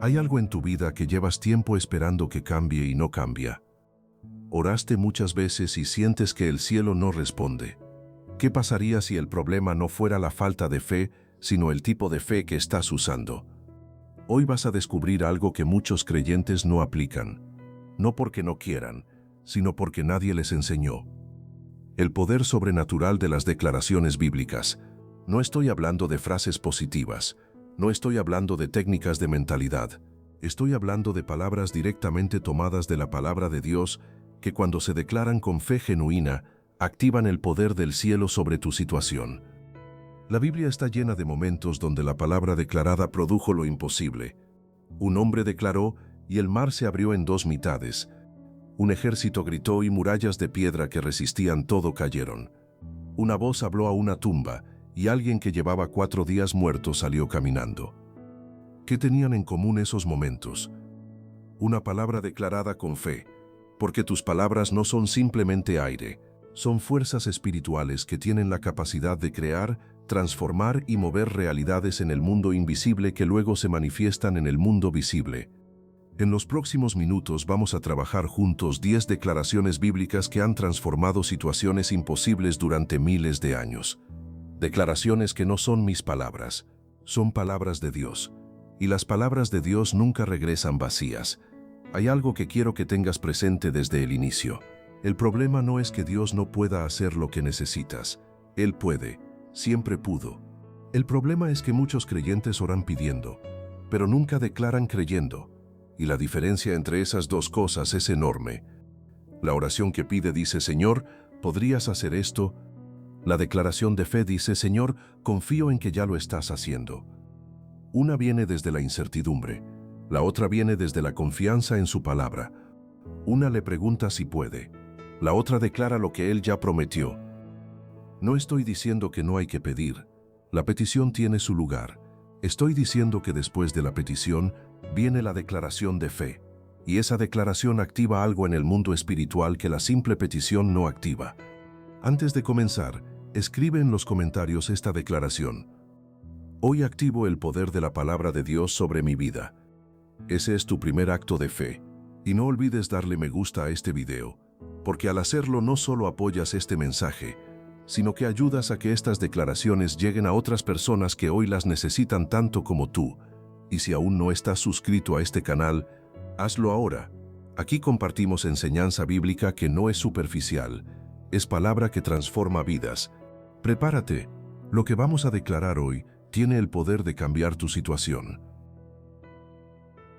Hay algo en tu vida que llevas tiempo esperando que cambie y no cambia. Oraste muchas veces y sientes que el cielo no responde. ¿Qué pasaría si el problema no fuera la falta de fe, sino el tipo de fe que estás usando? Hoy vas a descubrir algo que muchos creyentes no aplican. No porque no quieran, sino porque nadie les enseñó. El poder sobrenatural de las declaraciones bíblicas. No estoy hablando de frases positivas. No estoy hablando de técnicas de mentalidad. Estoy hablando de palabras directamente tomadas de la palabra de Dios que cuando se declaran con fe genuina, activan el poder del cielo sobre tu situación. La Biblia está llena de momentos donde la palabra declarada produjo lo imposible. Un hombre declaró y el mar se abrió en dos mitades. Un ejército gritó y murallas de piedra que resistían todo cayeron. Una voz habló a una tumba y alguien que llevaba 4 días muerto salió caminando. ¿Qué tenían en común esos momentos? Una palabra declarada con fe, porque tus palabras no son simplemente aire, son fuerzas espirituales que tienen la capacidad de crear, transformar y mover realidades en el mundo invisible que luego se manifiestan en el mundo visible. En los próximos minutos vamos a trabajar juntos 10 declaraciones bíblicas que han transformado situaciones imposibles durante miles de años. Declaraciones que no son mis palabras, son palabras de Dios. Y las palabras de Dios nunca regresan vacías. Hay algo que quiero que tengas presente desde el inicio. El problema no es que Dios no pueda hacer lo que necesitas. Él puede, siempre pudo. El problema es que muchos creyentes oran pidiendo, pero nunca declaran creyendo. Y la diferencia entre esas dos cosas es enorme. La oración que pide dice, Señor, ¿podrías hacer esto? La declaración de fe dice, Señor, confío en que ya lo estás haciendo. Una viene desde la incertidumbre, la otra viene desde la confianza en su palabra. Una le pregunta si puede, la otra declara lo que Él ya prometió. No estoy diciendo que no hay que pedir, la petición tiene su lugar. Estoy diciendo que después de la petición viene la declaración de fe, y esa declaración activa algo en el mundo espiritual que la simple petición no activa. Antes de comenzar, escribe en los comentarios esta declaración. Hoy activo el poder de la palabra de Dios sobre mi vida. Ese es tu primer acto de fe. Y no olvides darle me gusta a este video, porque al hacerlo no solo apoyas este mensaje, sino que ayudas a que estas declaraciones lleguen a otras personas que hoy las necesitan tanto como tú. Y si aún no estás suscrito a este canal, hazlo ahora. Aquí compartimos enseñanza bíblica que no es superficial, es palabra que transforma vidas. Prepárate, lo que vamos a declarar hoy tiene el poder de cambiar tu situación.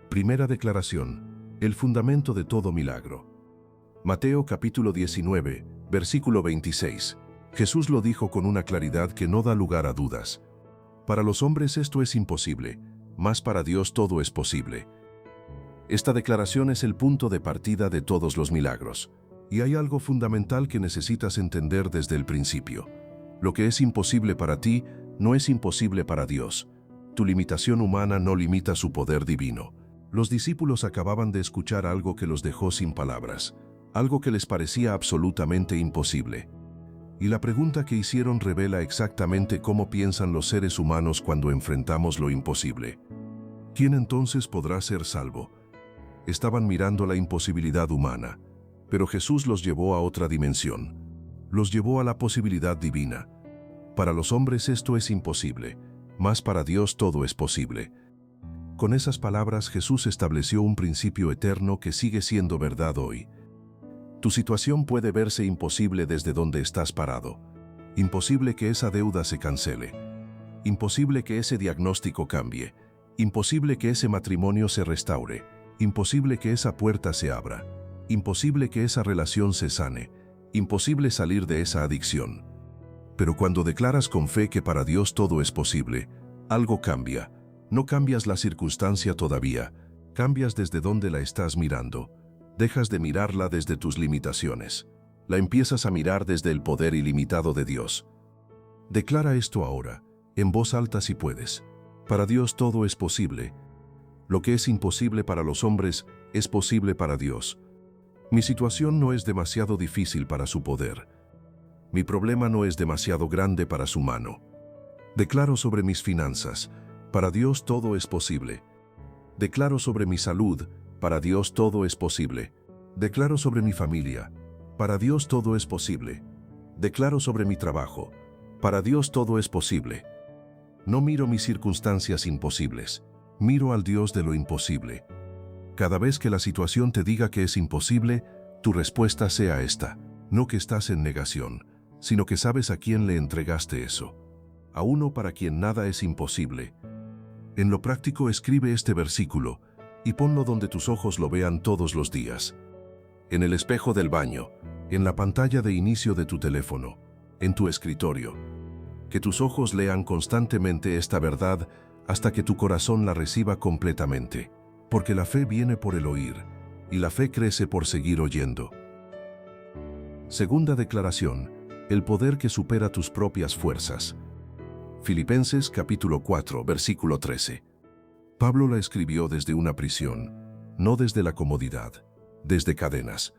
Primera declaración, el fundamento de todo milagro. Mateo capítulo 19, versículo 26. Jesús lo dijo con una claridad que no da lugar a dudas. Para los hombres esto es imposible, mas para Dios todo es posible. Esta declaración es el punto de partida de todos los milagros. Y hay algo fundamental que necesitas entender desde el principio. Lo que es imposible para ti no es imposible para Dios. Tu limitación humana no limita su poder divino. Los discípulos acababan de escuchar algo que los dejó sin palabras, algo que les parecía absolutamente imposible. Y la pregunta que hicieron revela exactamente cómo piensan los seres humanos cuando enfrentamos lo imposible. ¿Quién entonces podrá ser salvo? Estaban mirando la imposibilidad humana, pero Jesús los llevó a otra dimensión. Los llevó a la posibilidad divina. Para los hombres esto es imposible, mas para Dios todo es posible. Con esas palabras Jesús estableció un principio eterno que sigue siendo verdad hoy. Tu situación puede verse imposible desde donde estás parado. Imposible que esa deuda se cancele. Imposible que ese diagnóstico cambie. Imposible que ese matrimonio se restaure. Imposible que esa puerta se abra. Imposible que esa relación se sane. Imposible salir de esa adicción. Pero cuando declaras con fe que para Dios todo es posible, algo cambia. No cambias la circunstancia todavía, cambias desde donde la estás mirando. Dejas de mirarla desde tus limitaciones. La empiezas a mirar desde el poder ilimitado de Dios. Declara esto ahora, en voz alta si puedes. Para Dios todo es posible. Lo que es imposible para los hombres es posible para Dios. Mi situación no es demasiado difícil para su poder. Mi problema no es demasiado grande para su mano. Declaro sobre mis finanzas, para Dios todo es posible. Declaro sobre mi salud, para Dios todo es posible. Declaro sobre mi familia, para Dios todo es posible. Declaro sobre mi trabajo, para Dios todo es posible. No miro mis circunstancias imposibles, miro al Dios de lo imposible. Cada vez que la situación te diga que es imposible, tu respuesta sea esta: no que estás en negación, sino que sabes a quién le entregaste eso. A uno para quien nada es imposible. En lo práctico, escribe este versículo y ponlo donde tus ojos lo vean todos los días. En el espejo del baño, en la pantalla de inicio de tu teléfono, en tu escritorio. Que tus ojos lean constantemente esta verdad hasta que tu corazón la reciba completamente. Porque la fe viene por el oír, y la fe crece por seguir oyendo. Segunda declaración: el poder que supera tus propias fuerzas. Filipenses capítulo 4, versículo 13. Pablo la escribió desde una prisión, no desde la comodidad, desde cadenas.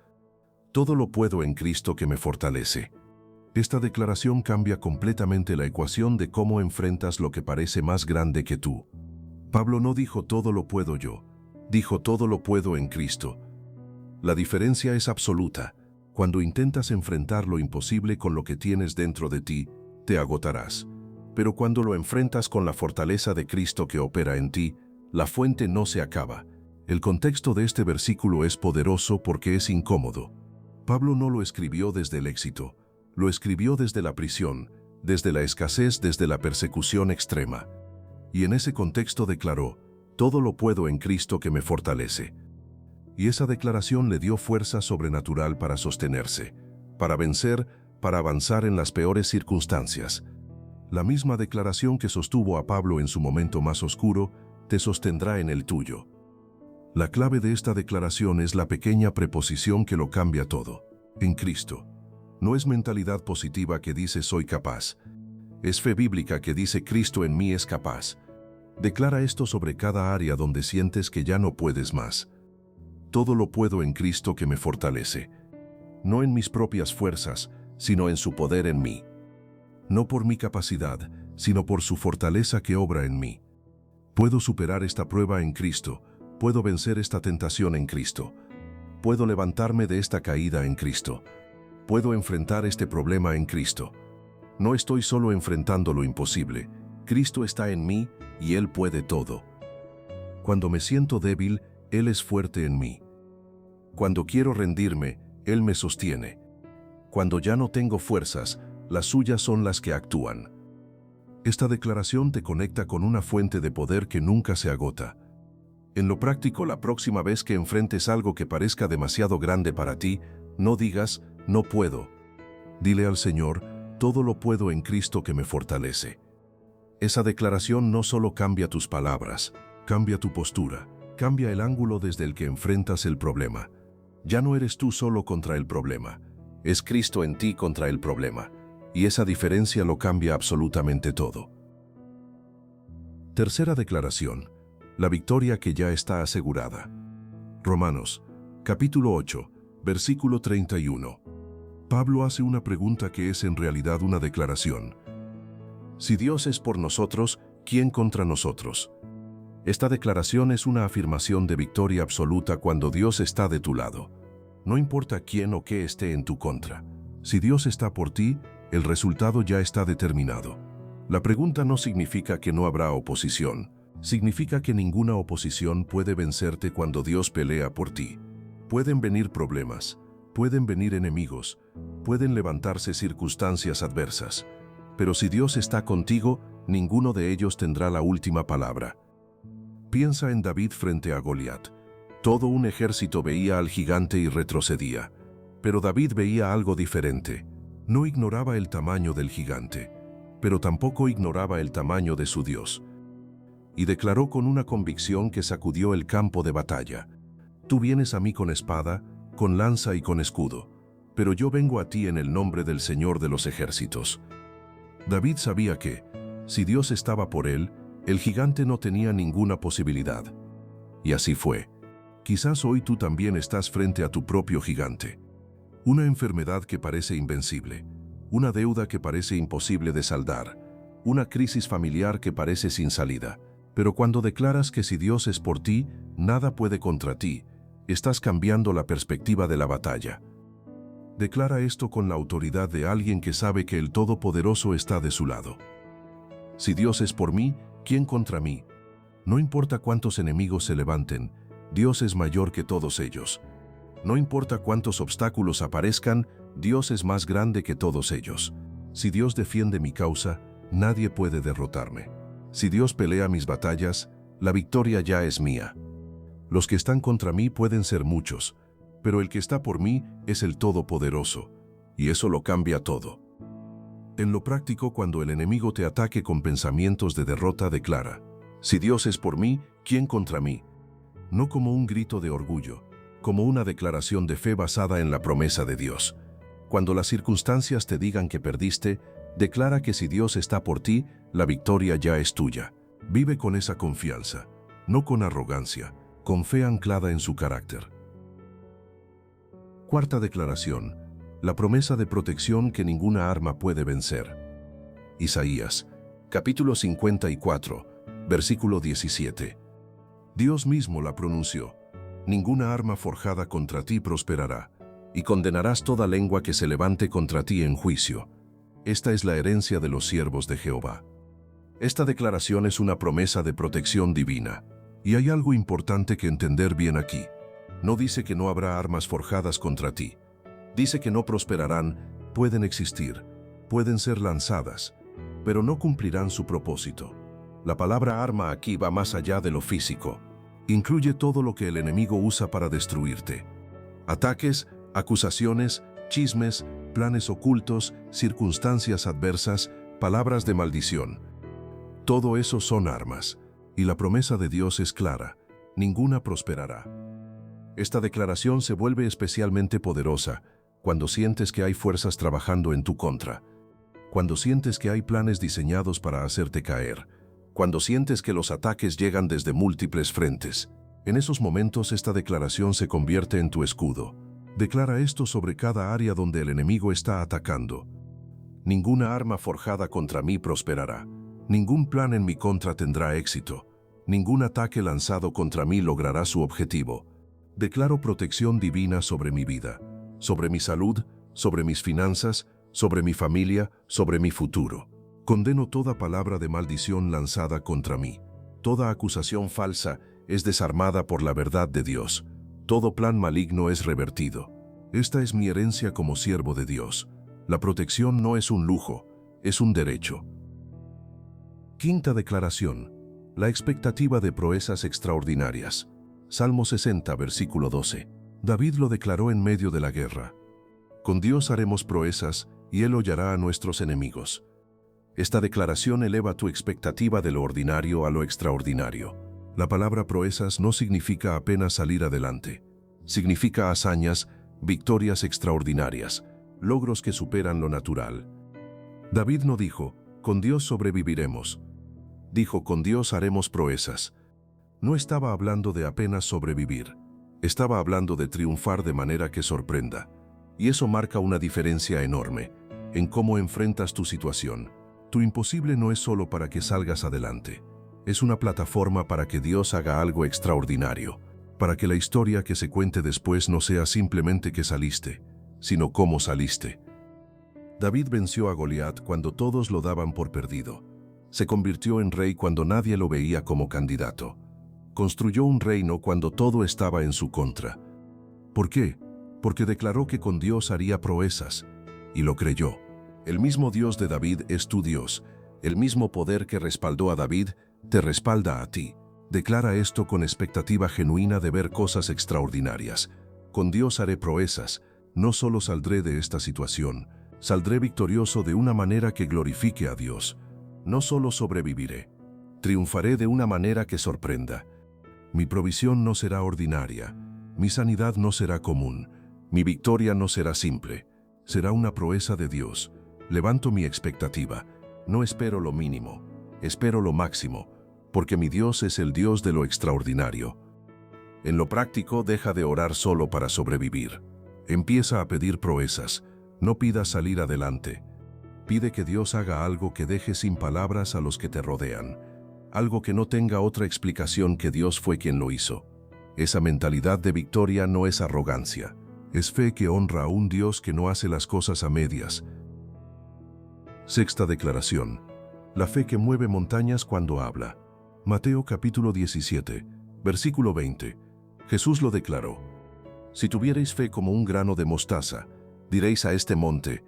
Todo lo puedo en Cristo que me fortalece. Esta declaración cambia completamente la ecuación de cómo enfrentas lo que parece más grande que tú. Pablo no dijo todo lo puedo yo, dijo todo lo puedo en Cristo. La diferencia es absoluta. Cuando intentas enfrentar lo imposible con lo que tienes dentro de ti, te agotarás. Pero cuando lo enfrentas con la fortaleza de Cristo que opera en ti, la fuente no se acaba. El contexto de este versículo es poderoso porque es incómodo. Pablo no lo escribió desde el éxito, lo escribió desde la prisión, desde la escasez, desde la persecución extrema. Y en ese contexto declaró: todo lo puedo en Cristo que me fortalece. Y esa declaración le dio fuerza sobrenatural para sostenerse, para vencer, para avanzar en las peores circunstancias. La misma declaración que sostuvo a Pablo en su momento más oscuro, te sostendrá en el tuyo. La clave de esta declaración es la pequeña preposición que lo cambia todo: en Cristo. No es mentalidad positiva que dice soy capaz. Es fe bíblica que dice Cristo en mí es capaz. Declara esto sobre cada área donde sientes que ya no puedes más. Todo lo puedo en Cristo que me fortalece. No en mis propias fuerzas, sino en su poder en mí. No por mi capacidad, sino por su fortaleza que obra en mí. Puedo superar esta prueba en Cristo, puedo vencer esta tentación en Cristo. Puedo levantarme de esta caída en Cristo. Puedo enfrentar este problema en Cristo. No estoy solo enfrentando lo imposible. Cristo está en mí y Él puede todo. Cuando me siento débil, Él es fuerte en mí. Cuando quiero rendirme, Él me sostiene. Cuando ya no tengo fuerzas, las suyas son las que actúan. Esta declaración te conecta con una fuente de poder que nunca se agota. En lo práctico, la próxima vez que enfrentes algo que parezca demasiado grande para ti, no digas, no puedo. Dile al Señor, todo lo puedo en Cristo que me fortalece. Esa declaración no solo cambia tus palabras, cambia tu postura, cambia el ángulo desde el que enfrentas el problema. Ya no eres tú solo contra el problema, es Cristo en ti contra el problema. Y esa diferencia lo cambia absolutamente todo. Tercera declaración: la victoria que ya está asegurada. Romanos, capítulo 8, versículo 31. Pablo hace una pregunta que es en realidad una declaración. Si Dios es por nosotros, ¿quién contra nosotros? Esta declaración es una afirmación de victoria absoluta cuando Dios está de tu lado. No importa quién o qué esté en tu contra. Si Dios está por ti, el resultado ya está determinado. La pregunta no significa que no habrá oposición. Significa que ninguna oposición puede vencerte cuando Dios pelea por ti. Pueden venir problemas, pueden venir enemigos, pueden levantarse circunstancias adversas. Pero si Dios está contigo, ninguno de ellos tendrá la última palabra. Piensa en David frente a Goliat. Todo un ejército veía al gigante y retrocedía. Pero David veía algo diferente. No ignoraba el tamaño del gigante, pero tampoco ignoraba el tamaño de su Dios. Y declaró con una convicción que sacudió el campo de batalla: tú vienes a mí con espada, con lanza y con escudo, pero yo vengo a ti en el nombre del Señor de los ejércitos. David sabía que, si Dios estaba por él, el gigante no tenía ninguna posibilidad. Y así fue. Quizás hoy tú también estás frente a tu propio gigante. Una enfermedad que parece invencible, una deuda que parece imposible de saldar, una crisis familiar que parece sin salida, Pero cuando declaras que si Dios es por ti, nada puede contra ti, estás cambiando la perspectiva de la batalla. Declara esto con la autoridad de alguien que sabe que el Todopoderoso está de su lado. Si Dios es por mí, ¿quién contra mí? No importa cuántos enemigos se levanten, Dios es mayor que todos ellos. No importa cuántos obstáculos aparezcan, Dios es más grande que todos ellos. Si Dios defiende mi causa, nadie puede derrotarme. Si Dios pelea mis batallas, la victoria ya es mía. Los que están contra mí pueden ser muchos, pero el que está por mí es el Todopoderoso, y eso lo cambia todo. En lo práctico, cuando el enemigo te ataque con pensamientos de derrota, declara: si Dios es por mí, ¿quién contra mí? No como un grito de orgullo, como una declaración de fe basada en la promesa de Dios. Cuando las circunstancias te digan que perdiste, declara que si Dios está por ti, la victoria ya es tuya. Vive con esa confianza, no con arrogancia, con fe anclada en su carácter. Cuarta declaración: la promesa de protección que ninguna arma puede vencer. Isaías, capítulo 54, versículo 17. Dios mismo la pronunció: ninguna arma forjada contra ti prosperará, y condenarás toda lengua que se levante contra ti en juicio. Esta es la herencia de los siervos de Jehová. Esta declaración es una promesa de protección divina, y hay algo importante que entender bien aquí. No dice que no habrá armas forjadas contra ti. Dice que no prosperarán, pueden existir, pueden ser lanzadas, pero no cumplirán su propósito. La palabra arma aquí va más allá de lo físico. Incluye todo lo que el enemigo usa para destruirte. Ataques, acusaciones, chismes, planes ocultos, circunstancias adversas, palabras de maldición. Todo eso son armas, y la promesa de Dios es clara: ninguna prosperará. Esta declaración se vuelve especialmente poderosa cuando sientes que hay fuerzas trabajando en tu contra, cuando sientes que hay planes diseñados para hacerte caer, cuando sientes que los ataques llegan desde múltiples frentes. En esos momentos esta declaración se convierte en tu escudo. Declara esto sobre cada área donde el enemigo está atacando. Ninguna arma forjada contra mí prosperará. Ningún plan en mi contra tendrá éxito. Ningún ataque lanzado contra mí logrará su objetivo. Declaro protección divina sobre mi vida, sobre mi salud, sobre mis finanzas, sobre mi familia, sobre mi futuro. Condeno toda palabra de maldición lanzada contra mí. Toda acusación falsa es desarmada por la verdad de Dios. Todo plan maligno es revertido. Esta es mi herencia como siervo de Dios. La protección no es un lujo, es un derecho. Quinta declaración: la expectativa de proezas extraordinarias. Salmo 60, versículo 12. David lo declaró en medio de la guerra: con Dios haremos proezas, y Él hollará a nuestros enemigos. Esta declaración eleva tu expectativa de lo ordinario a lo extraordinario. La palabra proezas no significa apenas salir adelante. Significa hazañas, victorias extraordinarias, logros que superan lo natural. David no dijo: con Dios sobreviviremos. Dijo: con Dios haremos proezas. No estaba hablando de apenas sobrevivir. Estaba hablando de triunfar de manera que sorprenda. Y eso marca una diferencia enorme en cómo enfrentas tu situación. Tu imposible no es solo para que salgas adelante. Es una plataforma para que Dios haga algo extraordinario, para que la historia que se cuente después no sea simplemente que saliste, sino cómo saliste. David venció a Goliat cuando todos lo daban por perdido. Se convirtió en rey cuando nadie lo veía como candidato. Construyó un reino cuando todo estaba en su contra. ¿Por qué? Porque declaró que con Dios haría proezas, y lo creyó. El mismo Dios de David es tu Dios. El mismo poder que respaldó a David te respalda a ti. Declara esto con expectativa genuina de ver cosas extraordinarias. Con Dios haré proezas. No solo saldré de esta situación, saldré victorioso de una manera que glorifique a Dios. No solo sobreviviré, triunfaré de una manera que sorprenda. Mi provisión no será ordinaria, mi sanidad no será común, mi victoria no será simple, será una proeza de Dios. Levanto mi expectativa, no espero lo mínimo, espero lo máximo, porque mi Dios es el Dios de lo extraordinario. En lo práctico, deja de orar solo para sobrevivir. Empieza a pedir proezas, no pidas salir adelante. Pide que Dios haga algo que deje sin palabras a los que te rodean, algo que no tenga otra explicación que Dios fue quien lo hizo. Esa mentalidad de victoria no es arrogancia, es fe que honra a un Dios que no hace las cosas a medias. Sexta declaración. La fe que mueve montañas cuando habla. Mateo capítulo 17, versículo 20. Jesús lo declaró. Si tuvierais fe como un grano de mostaza, diréis a este monte,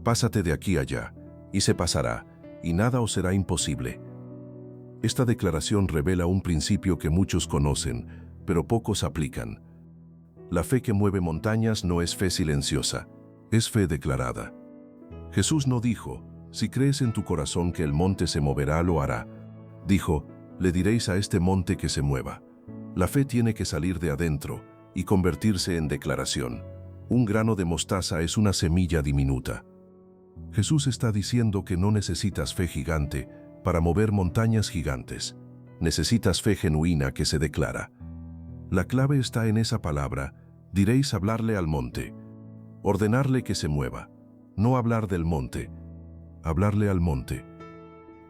pásate de aquí allá, y se pasará, y nada os será imposible. Esta declaración revela un principio que muchos conocen, pero pocos aplican. La fe que mueve montañas no es fe silenciosa, es fe declarada. Jesús no dijo, si crees en tu corazón que el monte se moverá, lo hará. Dijo, le diréis a este monte que se mueva. La fe tiene que salir de adentro y convertirse en declaración. Un grano de mostaza es una semilla diminuta. Jesús está diciendo que no necesitas fe gigante para mover montañas gigantes. Necesitas fe genuina que se declara. La clave está en esa palabra, diréis hablarle al monte. Ordenarle que se mueva. No hablar del monte, hablarle al monte.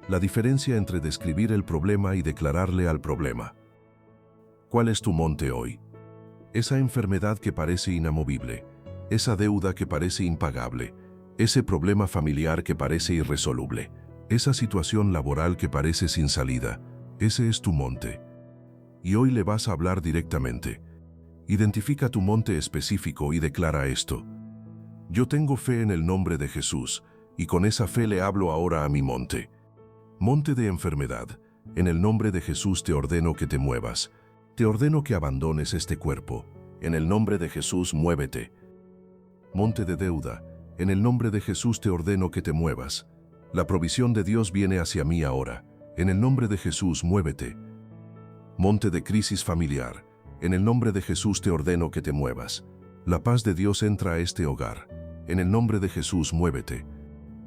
La diferencia entre describir el problema y declararle al problema. ¿Cuál es tu monte hoy? Esa enfermedad que parece inamovible, esa deuda que parece impagable, ese problema familiar que parece irresoluble, esa situación laboral que parece sin salida, ese es tu monte. Y hoy le vas a hablar directamente. Identifica tu monte específico y declara esto. Yo tengo fe en el nombre de Jesús, y con esa fe le hablo ahora a mi monte. Monte de enfermedad, en el nombre de Jesús te ordeno que te muevas. Te ordeno que abandones este cuerpo. En el nombre de Jesús, muévete. Monte de deuda, en el nombre de Jesús te ordeno que te muevas. La provisión de Dios viene hacia mí ahora. En el nombre de Jesús, muévete. Monte de crisis familiar, en el nombre de Jesús te ordeno que te muevas. La paz de Dios entra a este hogar. En el nombre de Jesús, muévete.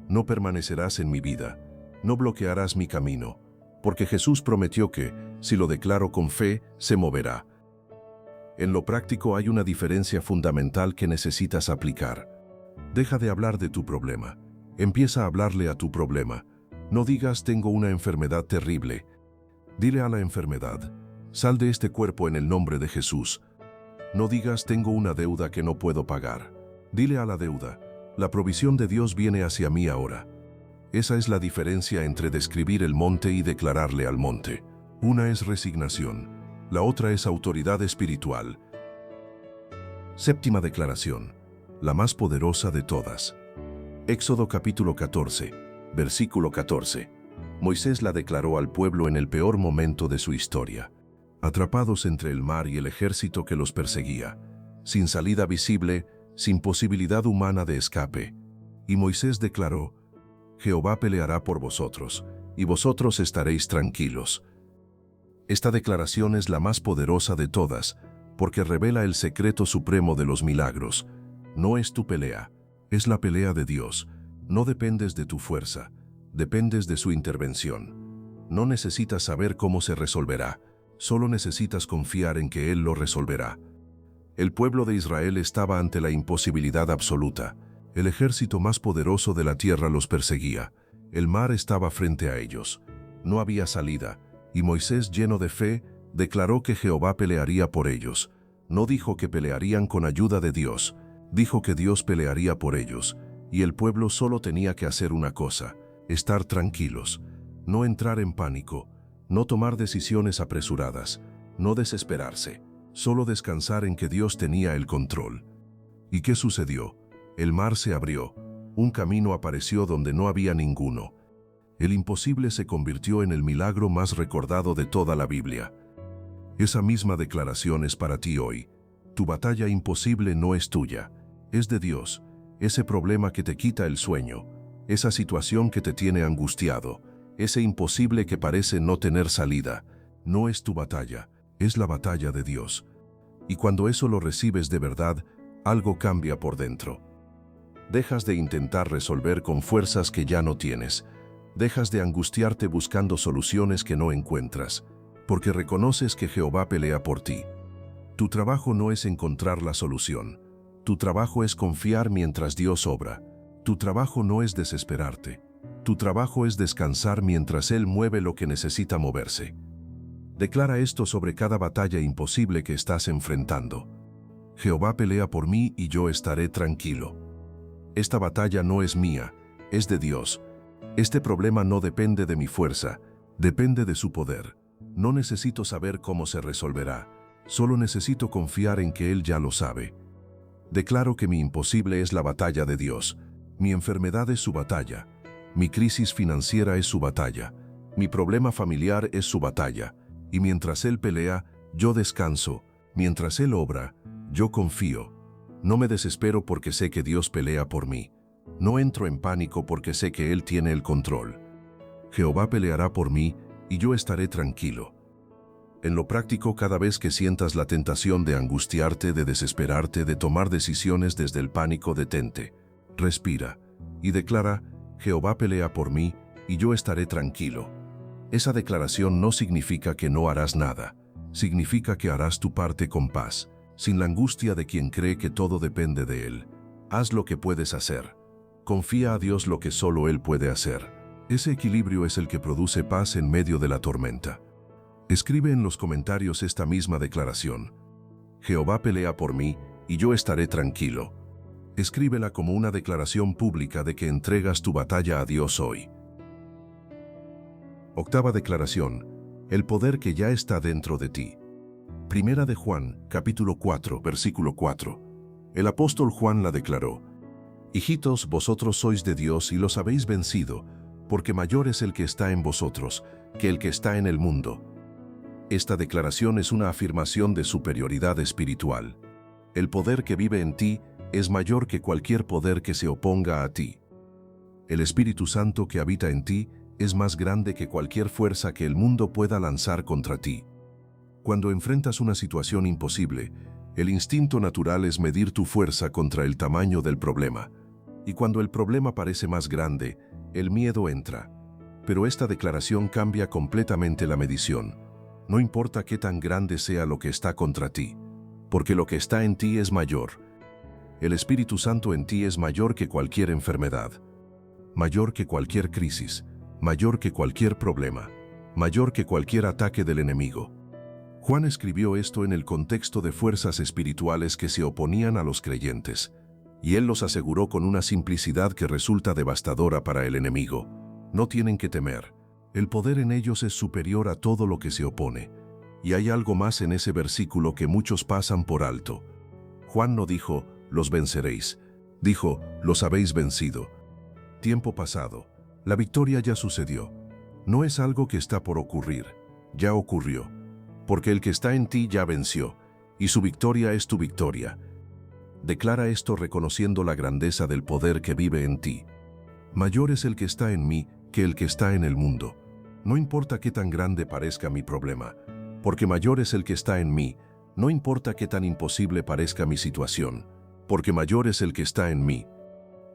No permanecerás en mi vida, no bloquearás mi camino, porque Jesús prometió que, si lo declaro con fe, se moverá. En lo práctico hay una diferencia fundamental que necesitas aplicar. Deja de hablar de tu problema. Empieza a hablarle a tu problema. No digas tengo una enfermedad terrible. Dile a la enfermedad, sal de este cuerpo en el nombre de Jesús. No digas tengo una deuda que no puedo pagar. Dile a la deuda, la provisión de Dios viene hacia mí ahora. Esa es la diferencia entre describir el monte y declararle al monte. Una es resignación, la otra es autoridad espiritual. Séptima declaración, la más poderosa de todas. Éxodo capítulo 14, versículo 14. Moisés la declaró al pueblo en el peor momento de su historia. Atrapados entre el mar y el ejército que los perseguía, sin salida visible, sin posibilidad humana de escape. Y Moisés declaró, Jehová peleará por vosotros, y vosotros estaréis tranquilos. Esta declaración es la más poderosa de todas, porque revela el secreto supremo de los milagros. No es tu pelea, es la pelea de Dios. No dependes de tu fuerza, dependes de su intervención. No necesitas saber cómo se resolverá, solo necesitas confiar en que Él lo resolverá. El pueblo de Israel estaba ante la imposibilidad absoluta. El ejército más poderoso de la tierra los perseguía. El mar estaba frente a ellos. No había salida, y Moisés, lleno de fe, declaró que Jehová pelearía por ellos. No dijo que pelearían con ayuda de Dios, dijo que Dios pelearía por ellos, y el pueblo solo tenía que hacer una cosa, estar tranquilos, no entrar en pánico, no tomar decisiones apresuradas, no desesperarse, solo descansar en que Dios tenía el control. ¿Y qué sucedió? El mar se abrió, un camino apareció donde no había ninguno. El imposible se convirtió en el milagro más recordado de toda la Biblia. Esa misma declaración es para ti hoy. Tu batalla imposible no es tuya, es de Dios. Ese problema que te quita el sueño, esa situación que te tiene angustiado, ese imposible que parece no tener salida, no es tu batalla, es la batalla de Dios. Y cuando eso lo recibes de verdad, algo cambia por dentro. Dejas de intentar resolver con fuerzas que ya no tienes. Dejas de angustiarte buscando soluciones que no encuentras, porque reconoces que Jehová pelea por ti. Tu trabajo no es encontrar la solución. Tu trabajo es confiar mientras Dios obra. Tu trabajo no es desesperarte. Tu trabajo es descansar mientras Él mueve lo que necesita moverse. Declara esto sobre cada batalla imposible que estás enfrentando. Jehová pelea por mí y yo estaré tranquilo. Esta batalla no es mía, es de Dios. Este problema no depende de mi fuerza, depende de su poder. No necesito saber cómo se resolverá, solo necesito confiar en que Él ya lo sabe. Declaro que mi imposible es la batalla de Dios, mi enfermedad es su batalla, mi crisis financiera es su batalla, mi problema familiar es su batalla, y mientras Él pelea, yo descanso, mientras Él obra, yo confío. No me desespero porque sé que Dios pelea por mí. No entro en pánico porque sé que Él tiene el control. Jehová peleará por mí y yo estaré tranquilo. En lo práctico, cada vez que sientas la tentación de angustiarte, de desesperarte, de tomar decisiones desde el pánico, detente, respira y declara: Jehová pelea por mí y yo estaré tranquilo. Esa declaración no significa que no harás nada, significa que harás tu parte con paz, sin la angustia de quien cree que todo depende de Él. Haz lo que puedes hacer. Confía a Dios lo que solo Él puede hacer. Ese equilibrio es el que produce paz en medio de la tormenta. Escribe en los comentarios esta misma declaración: Jehová pelea por mí y yo estaré tranquilo. Escríbela como una declaración pública de que entregas tu batalla a Dios hoy. Octava declaración: el poder que ya está dentro de ti. Primera de Juan, capítulo 4, versículo 4. El apóstol Juan la declaró: Hijitos, vosotros sois de Dios y los habéis vencido, porque mayor es el que está en vosotros que el que está en el mundo. Esta declaración es una afirmación de superioridad espiritual. El poder que vive en ti es mayor que cualquier poder que se oponga a ti. El Espíritu Santo que habita en ti es más grande que cualquier fuerza que el mundo pueda lanzar contra ti. Cuando enfrentas una situación imposible, el instinto natural es medir tu fuerza contra el tamaño del problema. Y cuando el problema parece más grande, el miedo entra. Pero esta declaración cambia completamente la medición. No importa qué tan grande sea lo que está contra ti, porque lo que está en ti es mayor. El Espíritu Santo en ti es mayor que cualquier enfermedad, mayor que cualquier crisis, mayor que cualquier problema, mayor que cualquier ataque del enemigo. Juan escribió esto en el contexto de fuerzas espirituales que se oponían a los creyentes, y él los aseguró con una simplicidad que resulta devastadora para el enemigo: no tienen que temer, el poder en ellos es superior a todo lo que se opone. Y hay algo más en ese versículo que muchos pasan por alto. Juan no dijo: los venceréis, dijo: los habéis vencido. Tiempo pasado. La victoria ya sucedió. No es algo que está por ocurrir, ya ocurrió. Porque el que está en ti ya venció, y su victoria es tu victoria. Declara esto reconociendo la grandeza del poder que vive en ti. Mayor es el que está en mí que el que está en el mundo. No importa qué tan grande parezca mi problema, porque mayor es el que está en mí. No importa qué tan imposible parezca mi situación, porque mayor es el que está en mí.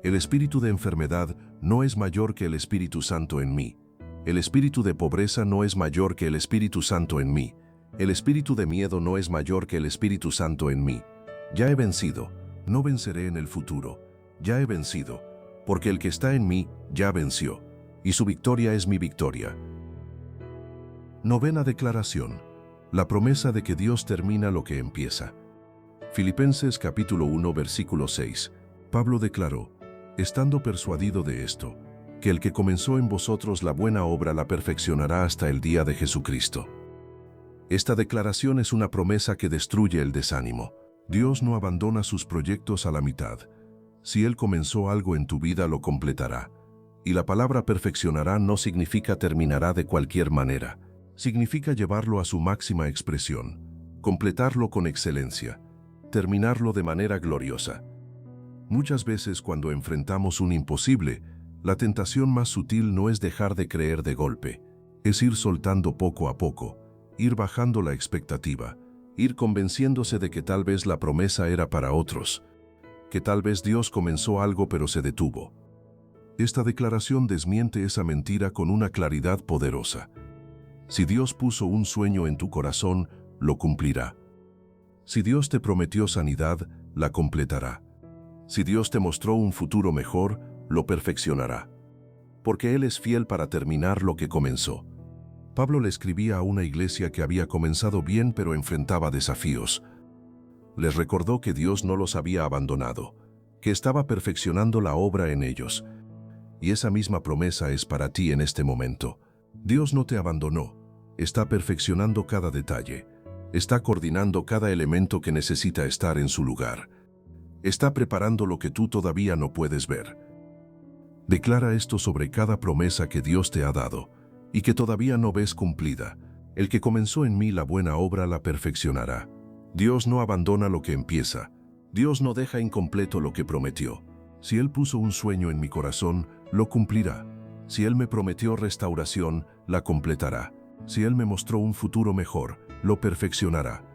El espíritu de enfermedad no es mayor que el Espíritu Santo en mí. El espíritu de pobreza no es mayor que el Espíritu Santo en mí. El espíritu de miedo no es mayor que el Espíritu Santo en mí. Ya he vencido, no venceré en el futuro. Ya he vencido, porque el que está en mí ya venció, y su victoria es mi victoria. Novena declaración: la promesa de que Dios termina lo que empieza. Filipenses capítulo 1 versículo 6. Pablo declaró: estando persuadido de esto, que el que comenzó en vosotros la buena obra la perfeccionará hasta el día de Jesucristo. Esta declaración es una promesa que destruye el desánimo. Dios no abandona sus proyectos a la mitad. Si Él comenzó algo en tu vida, lo completará. Y la palabra perfeccionará no significa terminará de cualquier manera. Significa llevarlo a su máxima expresión, completarlo con excelencia, terminarlo de manera gloriosa. Muchas veces cuando enfrentamos un imposible, la tentación más sutil no es dejar de creer de golpe, es ir soltando poco a poco, ir bajando la expectativa, ir convenciéndose de que tal vez la promesa era para otros, que tal vez Dios comenzó algo pero se detuvo. Esta declaración desmiente esa mentira con una claridad poderosa. Si Dios puso un sueño en tu corazón, lo cumplirá. Si Dios te prometió sanidad, la completará. Si Dios te mostró un futuro mejor, lo perfeccionará. porque Él es fiel para terminar lo que comenzó. Pablo le escribía a una iglesia que había comenzado bien pero enfrentaba desafíos. Les recordó que Dios no los había abandonado, que estaba perfeccionando la obra en ellos. Y esa misma promesa es para ti en este momento. Dios no te abandonó, está perfeccionando cada detalle, está coordinando cada elemento que necesita estar en su lugar. Está preparando lo que tú todavía no puedes ver. Declara esto sobre cada promesa que Dios te ha dado y que todavía no ves cumplida. El que comenzó en mí la buena obra la perfeccionará. Dios no abandona lo que empieza. Dios no deja incompleto lo que prometió. Si Él puso un sueño en mi corazón, lo cumplirá. Si Él me prometió restauración, la completará. Si Él me mostró un futuro mejor, lo perfeccionará.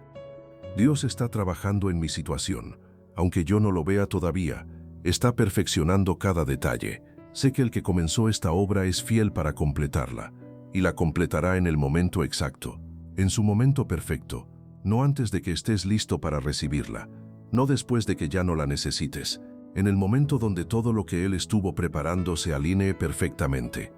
Dios está trabajando en mi situación. Aunque yo no lo vea todavía, está perfeccionando cada detalle. Sé que el que comenzó esta obra es fiel para completarla, y la completará en el momento exacto, en su momento perfecto, no antes de que estés listo para recibirla, no después de que ya no la necesites, en el momento donde todo lo que Él estuvo preparando se alinee perfectamente.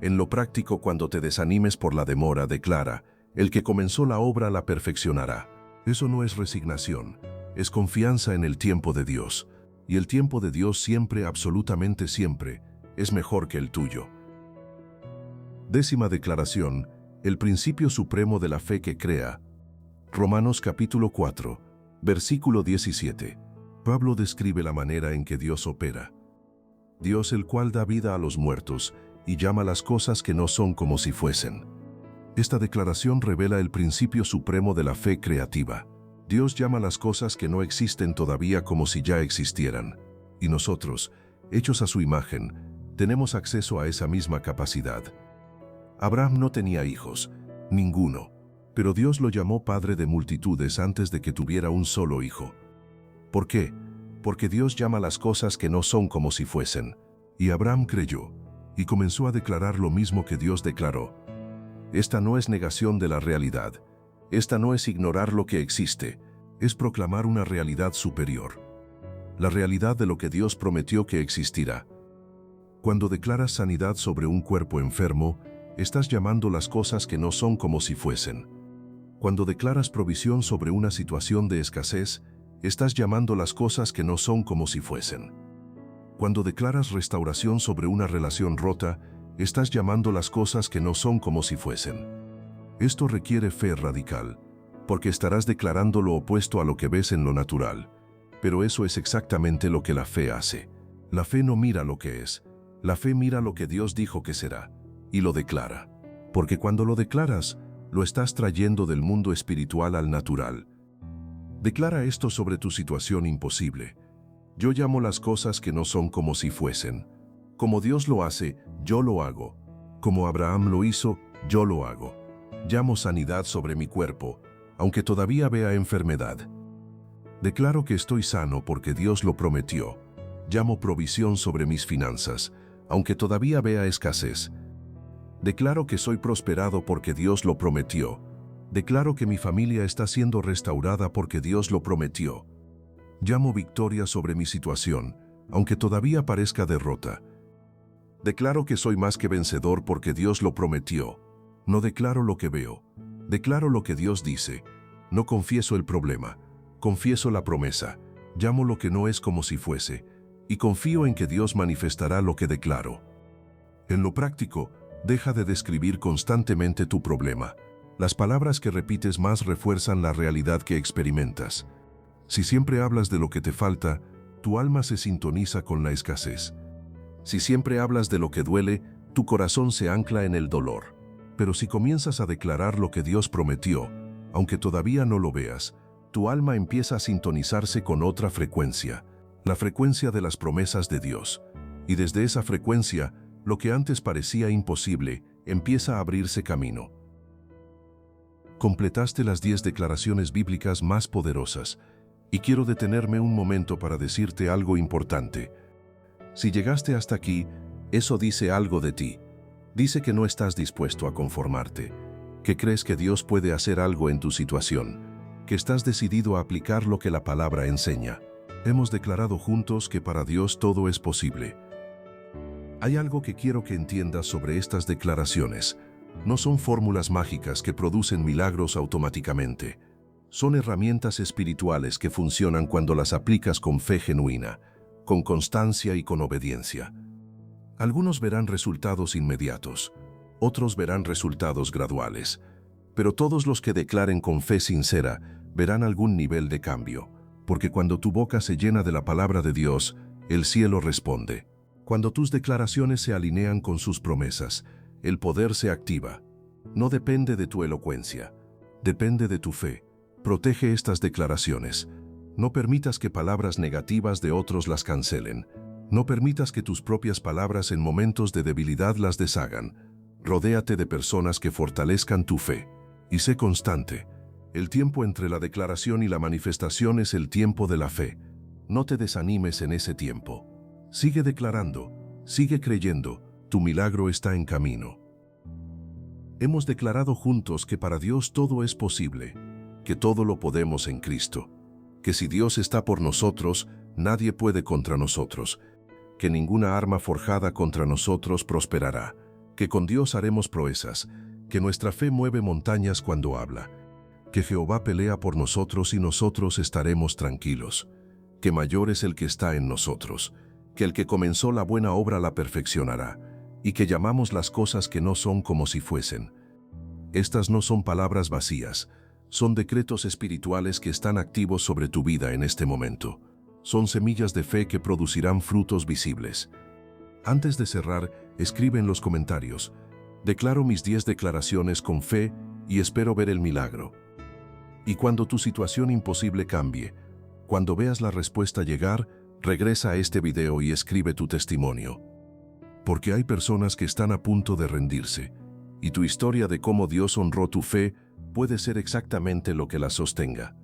En lo práctico, cuando te desanimes por la demora, declara, el que comenzó la obra la perfeccionará. Eso no es resignación, es confianza en el tiempo de Dios. Y el tiempo de Dios siempre, absolutamente siempre, es mejor que el tuyo. 10ª declaración, el principio supremo de la fe que crea. Romanos capítulo 4, versículo 17. Pablo describe la manera en que Dios opera. Dios el cual da vida a los muertos y llama las cosas que no son como si fuesen. Esta declaración revela el principio supremo de la fe creativa. Dios llama las cosas que no existen todavía como si ya existieran. Y nosotros, hechos a su imagen, tenemos acceso a esa misma capacidad. Abraham no tenía hijos, ninguno, pero Dios lo llamó padre de multitudes antes de que tuviera un solo hijo. ¿Por qué? Porque Dios llama las cosas que no son como si fuesen. Y Abraham creyó, y comenzó a declarar lo mismo que Dios declaró. Esta no es negación de la realidad. Esta no es ignorar lo que existe, es proclamar una realidad superior. La realidad de lo que Dios prometió que existirá. Cuando declaras sanidad sobre un cuerpo enfermo, estás llamando las cosas que no son como si fuesen. Cuando declaras provisión sobre una situación de escasez, estás llamando las cosas que no son como si fuesen. Cuando declaras restauración sobre una relación rota, estás llamando las cosas que no son como si fuesen. Esto requiere fe radical, porque estarás declarando lo opuesto a lo que ves en lo natural. Pero eso es exactamente lo que la fe hace. La fe no mira lo que es, la fe mira lo que Dios dijo que será, y lo declara. Porque cuando lo declaras, lo estás trayendo del mundo espiritual al natural. Declara esto sobre tu situación imposible. Yo llamo las cosas que no son como si fuesen. Como Dios lo hace, yo lo hago. Como Abraham lo hizo, yo lo hago. Llamo sanidad sobre mi cuerpo, aunque todavía vea enfermedad. Declaro que estoy sano porque Dios lo prometió. Llamo provisión sobre mis finanzas, aunque todavía vea escasez. Declaro que soy prosperado porque Dios lo prometió. Declaro que mi familia está siendo restaurada porque Dios lo prometió. Llamo victoria sobre mi situación, aunque todavía parezca derrota. Declaro que soy más que vencedor porque Dios lo prometió. No declaro lo que veo, declaro lo que Dios dice. No confieso el problema, confieso la promesa. Llamo lo que no es como si fuese, y confío en que Dios manifestará lo que declaro. En lo práctico, deja de describir constantemente tu problema. Las palabras que repites más refuerzan la realidad que experimentas. Si siempre hablas de lo que te falta, tu alma se sintoniza con la escasez. Si siempre hablas de lo que duele, tu corazón se ancla en el dolor. Pero si comienzas a declarar lo que Dios prometió, aunque todavía no lo veas, tu alma empieza a sintonizarse con otra frecuencia, la frecuencia de las promesas de Dios. Y desde esa frecuencia, lo que antes parecía imposible, empieza a abrirse camino. Completaste las 10 declaraciones bíblicas más poderosas, y quiero detenerme un momento para decirte algo importante. Si llegaste hasta aquí, eso dice algo de ti. Dice que no estás dispuesto a conformarte, que crees que Dios puede hacer algo en tu situación, que estás decidido a aplicar lo que la palabra enseña. Hemos declarado juntos que para Dios todo es posible. Hay algo que quiero que entiendas sobre estas declaraciones. No son fórmulas mágicas que producen milagros automáticamente. Son herramientas espirituales que funcionan cuando las aplicas con fe genuina, con constancia y con obediencia. Algunos verán resultados inmediatos, otros verán resultados graduales, pero todos los que declaren con fe sincera verán algún nivel de cambio, porque cuando tu boca se llena de la palabra de Dios, el cielo responde. Cuando tus declaraciones se alinean con sus promesas, el poder se activa. No depende de tu elocuencia, depende de tu fe. Protege estas declaraciones. No permitas que palabras negativas de otros las cancelen. No permitas que tus propias palabras en momentos de debilidad las deshagan. Rodéate de personas que fortalezcan tu fe. Y sé constante. El tiempo entre la declaración y la manifestación es el tiempo de la fe. No te desanimes en ese tiempo. Sigue declarando, sigue creyendo, tu milagro está en camino. Hemos declarado juntos que para Dios todo es posible, que todo lo podemos en Cristo, que si Dios está por nosotros, nadie puede contra nosotros, que ninguna arma forjada contra nosotros prosperará, que con Dios haremos proezas, que nuestra fe mueve montañas cuando habla, que Jehová pelea por nosotros y nosotros estaremos tranquilos, que mayor es el que está en nosotros, que el que comenzó la buena obra la perfeccionará, y que llamamos las cosas que no son como si fuesen. Estas no son palabras vacías, son decretos espirituales que están activos sobre tu vida en este momento. Son semillas de fe que producirán frutos visibles. Antes de cerrar, escribe en los comentarios: declaro mis 10 declaraciones con fe y espero ver el milagro. Y cuando tu situación imposible cambie, cuando veas la respuesta llegar, regresa a este video y escribe tu testimonio. Porque hay personas que están a punto de rendirse, y tu historia de cómo Dios honró tu fe puede ser exactamente lo que la sostenga.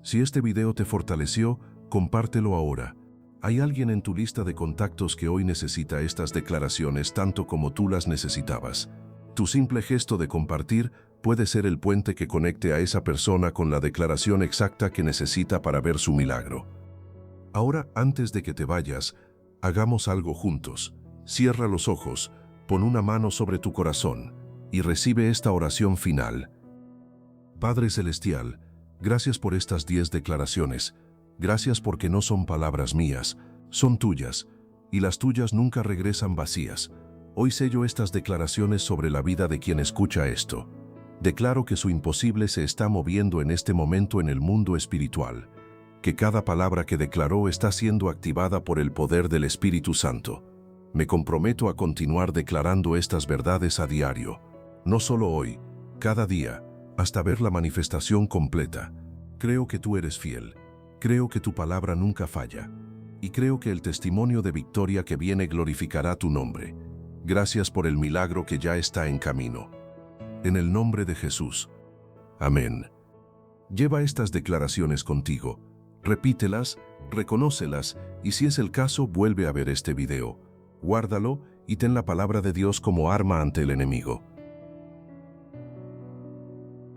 Si este video te fortaleció, compártelo ahora. Hay alguien en tu lista de contactos que hoy necesita estas declaraciones tanto como tú las necesitabas. Tu simple gesto de compartir puede ser el puente que conecte a esa persona con la declaración exacta que necesita para ver su milagro. Ahora, antes de que te vayas, hagamos algo juntos. Cierra los ojos, pon una mano sobre tu corazón y recibe esta oración final. Padre Celestial, gracias por estas 10 declaraciones. Gracias porque no son palabras mías, son tuyas, y las tuyas nunca regresan vacías. Hoy sello estas declaraciones sobre la vida de quien escucha esto. Declaro que su imposible se está moviendo en este momento en el mundo espiritual, que cada palabra que declaró está siendo activada por el poder del Espíritu Santo. Me comprometo a continuar declarando estas verdades a diario, no solo hoy, cada día, hasta ver la manifestación completa. Creo que tú eres fiel, creo que tu palabra nunca falla, y creo que el testimonio de victoria que viene glorificará tu nombre. Gracias por el milagro que ya está en camino. En el nombre de Jesús. Amén. Lleva estas declaraciones contigo, repítelas, reconócelas, y si es el caso, vuelve a ver este video. Guárdalo y ten la palabra de Dios como arma ante el enemigo.